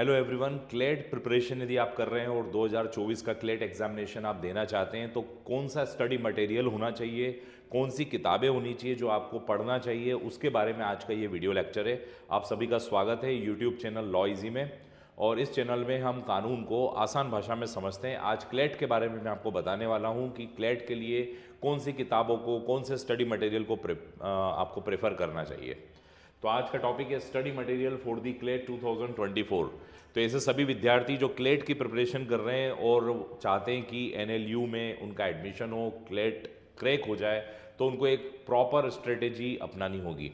Hello everyone, CLAT preparation यदि आप कर रहे हैं और 2024 का क्लेट एग्जामिनेशन आप देना चाहते हैं तो कौन सा स्टडी मटेरियल होना चाहिए, कौन सी किताबें होनी चाहिए जो आपको पढ़ना चाहिए, उसके बारे में आज का ये वीडियो लेक्चर है। आप सभी का स्वागत है यूट्यूब चैनल लॉ इजी में। और इस चैनल में हम कानून को आसान भाषा में समझते हैं। आज क्लेट के बारे में मैं आपको बताने वाला हूँ कि क्लेट के लिए कौन सी किताबों को, कौन से स्टडी मटेरियल को आपको प्रेफर करना चाहिए। तो आज का टॉपिक है study material for the CLAT 2024। तो ऐसे सभी विद्यार्थी जो क्लेट की प्रिपरेशन कर रहे हैं और चाहते हैं कि एनएलयू में उनका एडमिशन हो, क्लेट क्रैक हो जाए, तो उनको एक प्रॉपर स्ट्रेटेजी अपनानी होगी।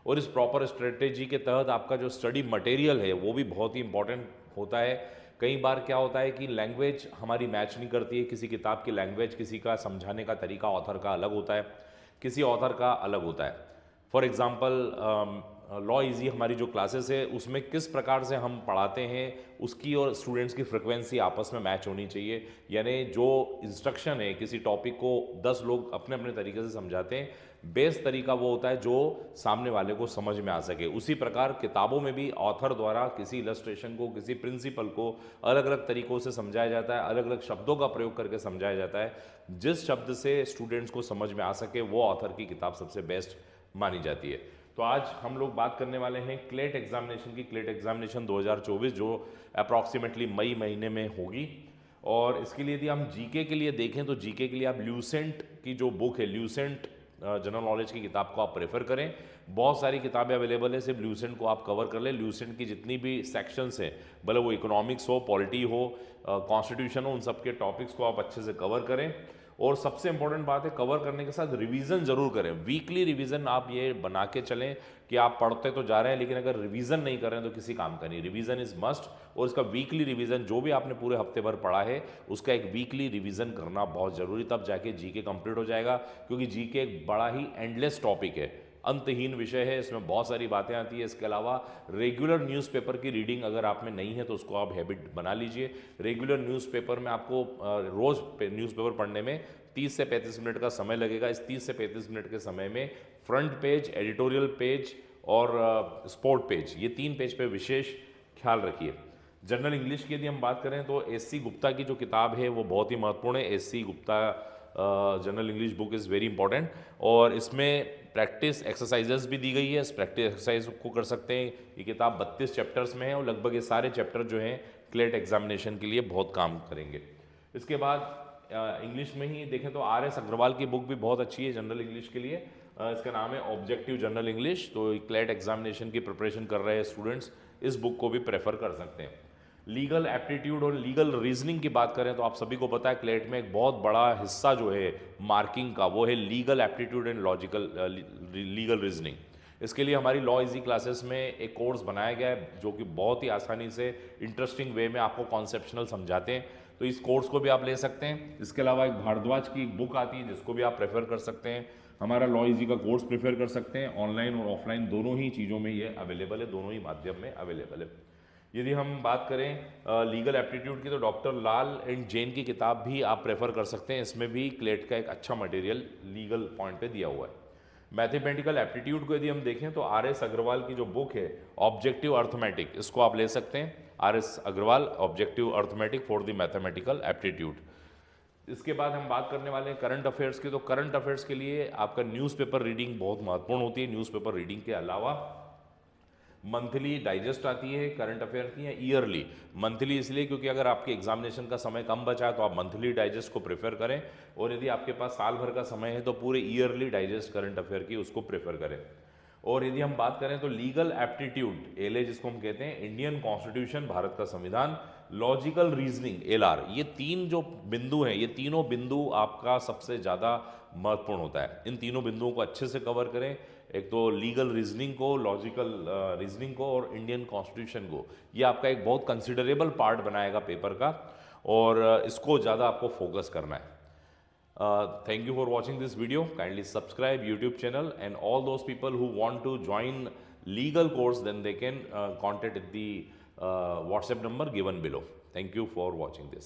और इस प्रॉपर स्ट्रेटेजी के तहत आपका जो स्टडी मटेरियल है वो भी बहुत ही इंपॉर्टेंट होता है। कई बार क्या होता है कि लैंग्वेज हमारी मैच नहीं करती है, किसी किताब की लैंग्वेज, किसी का समझाने का तरीका ऑथर का अलग होता है, किसी ऑथर का अलग होता है। फॉर एग्ज़ाम्पल लॉ इजी हमारी जो क्लासेस है उसमें किस प्रकार से हम पढ़ाते हैं उसकी और स्टूडेंट्स की फ्रिक्वेंसी आपस में मैच होनी चाहिए। यानी जो इंस्ट्रक्शन है, किसी टॉपिक को 10 लोग अपने अपने तरीके से समझाते हैं, बेस्ट तरीका वो होता है जो सामने वाले को समझ में आ सके। उसी प्रकार किताबों में भी ऑथर द्वारा किसी इलस्ट्रेशन को, किसी प्रिंसिपल को अलग अलग तरीक़ों से समझाया जाता है, अलग अलग शब्दों का प्रयोग करके समझाया जाता है। जिस शब्द से स्टूडेंट्स को समझ में आ सके वो ऑथर की किताब सबसे बेस्ट मानी जाती है। तो आज हम लोग बात करने वाले हैं क्लेट एग्जामिनेशन की। क्लेट एग्जामिनेशन 2024 जो अप्रॉक्सीमेटली मई महीने में होगी। और इसके लिए यदि हम जीके के लिए देखें तो जीके के लिए आप ल्यूसेंट की जो बुक है, ल्यूसेंट जनरल नॉलेज की किताब को आप प्रेफर करें। बहुत सारी किताबें अवेलेबल है, सिर्फ ल्यूसेंट को आप कवर कर लें। ल्यूसेंट की जितनी भी सेक्शंस हैं, भले वो इकोनॉमिक्स हो, पॉलिटी हो, कॉन्स्टिट्यूशन हो, उन सब के टॉपिक्स को आप अच्छे से कवर करें। और सबसे इंपॉर्टेंट बात है, कवर करने के साथ रिवीजन जरूर करें। वीकली रिवीजन आप ये बना के चलें कि आप पढ़ते तो जा रहे हैं लेकिन अगर रिवीजन नहीं कर रहे हैं तो किसी काम का नहीं। Revision is must. और इसका वीकली रिवीजन, जो भी आपने पूरे हफ्ते भर पढ़ा है उसका एक वीकली रिवीजन करना बहुत जरूरी, तब जाके जीके कंप्लीट हो जाएगा। क्योंकि जीके एक बड़ा ही एंडलेस टॉपिक है, अंतहीन विषय है, इसमें बहुत सारी बातें आती है। इसके अलावा रेगुलर न्यूज़पेपर की रीडिंग अगर आप में नहीं है तो उसको आप हैबिट बना लीजिए। रेगुलर न्यूज़पेपर में आपको रोज़ न्यूज़पेपर पढ़ने में 30 से 35 मिनट का समय लगेगा। इस 30 से 35 मिनट के समय में फ्रंट पेज, एडिटोरियल पेज और स्पोर्ट पेज, ये 3 पेज पे विशेष ख्याल रखिए। जनरल इंग्लिश की यदि हम बात करें तो एससी गुप्ता की जो किताब है वो बहुत ही महत्वपूर्ण है। SC Gupta general English book is very important. और इसमें प्रैक्टिस एक्सरसाइजेस भी दी गई है, इस प्रैक्टिस एक्सरसाइज को कर सकते हैं। ये किताब 32 चैप्टर्स में है और लगभग ये सारे चैप्टर जो हैं क्लेट एग्जामिनेशन के लिए बहुत काम करेंगे। इसके बाद इंग्लिश में ही देखें तो RS अग्रवाल की बुक भी बहुत अच्छी है जनरल इंग्लिश के लिए। इसका नाम है ऑब्जेक्टिव जनरल इंग्लिश। तो क्लेट एग्जामिनेशन की प्रिपरेशन कर रहे हैं स्टूडेंट्स इस बुक को भी प्रेफर कर सकते हैं। लीगल एप्टीट्यूड और लीगल रीजनिंग की बात करें तो आप सभी को पता है क्लेट में एक बहुत बड़ा हिस्सा जो है मार्किंग का वो है legal aptitude and logical legal reasoning. इसके लिए हमारी लॉ इजी क्लासेस में एक कोर्स बनाया गया है जो कि बहुत ही आसानी से इंटरेस्टिंग वे में आपको कॉन्सेप्शनल समझाते हैं। तो इस कोर्स को भी आप ले सकते हैं। इसके अलावा एक भारद्वाज की एक बुक आती है जिसको भी आप प्रेफर कर सकते हैं। हमारा लॉ इजी का कोर्स प्रेफर कर सकते हैं। ऑनलाइन और ऑफलाइन दोनों ही चीज़ों में ये अवेलेबल है, दोनों ही माध्यम में अवेलेबल है। यदि हम बात करें लीगल एप्टीट्यूड की तो डॉक्टर लाल एंड जैन की किताब भी आप प्रेफर कर सकते हैं। इसमें भी क्लेट का एक अच्छा मटेरियल लीगल पॉइंट पे दिया हुआ है। मैथमेटिकल एप्टीट्यूड को यदि हम देखें तो RS अग्रवाल की जो बुक है ऑब्जेक्टिव अर्थमेटिक, इसको आप ले सकते हैं। RS Agarwal objective arithmetic for the mathematical aptitude. इसके बाद हम बात करने वाले हैं करंट अफेयर्स की। तो करंट अफेयर्स के लिए आपका न्यूज़पेपर रीडिंग बहुत महत्वपूर्ण होती है। न्यूज़पेपर रीडिंग के अलावा मंथली डाइजेस्ट आती है करंट अफेयर की, या ईयरली। मंथली इसलिए क्योंकि अगर आपके एग्जामिनेशन का समय कम बचा है तो आप मंथली डाइजेस्ट को प्रेफर करें, और यदि आपके पास साल भर का समय है तो पूरे ईयरली डाइजेस्ट करंट अफेयर की उसको प्रेफर करें। और यदि हम बात करें तो लीगल एप्टीट्यूड, एलए जिसको हम कहते हैं, इंडियन कॉन्स्टिट्यूशन भारत का संविधान, लॉजिकल रीजनिंग LR, ये 3 जो बिंदु हैं, ये तीनों बिंदु आपका सबसे ज़्यादा महत्वपूर्ण होता है। इन तीनों बिंदुओं को अच्छे से कवर करें। एक तो लीगल रीजनिंग को, लॉजिकल रीजनिंग को और इंडियन कॉन्स्टिट्यूशन को। ये आपका एक बहुत कंसिडरेबल पार्ट बनाएगा पेपर का, और इसको ज़्यादा आपको फोकस करना है। Thank you for watching this video. Kindly subscribe YouTube channel, and all those people who want to join legal course, then they can contact the WhatsApp number given below. Thank you for watching this.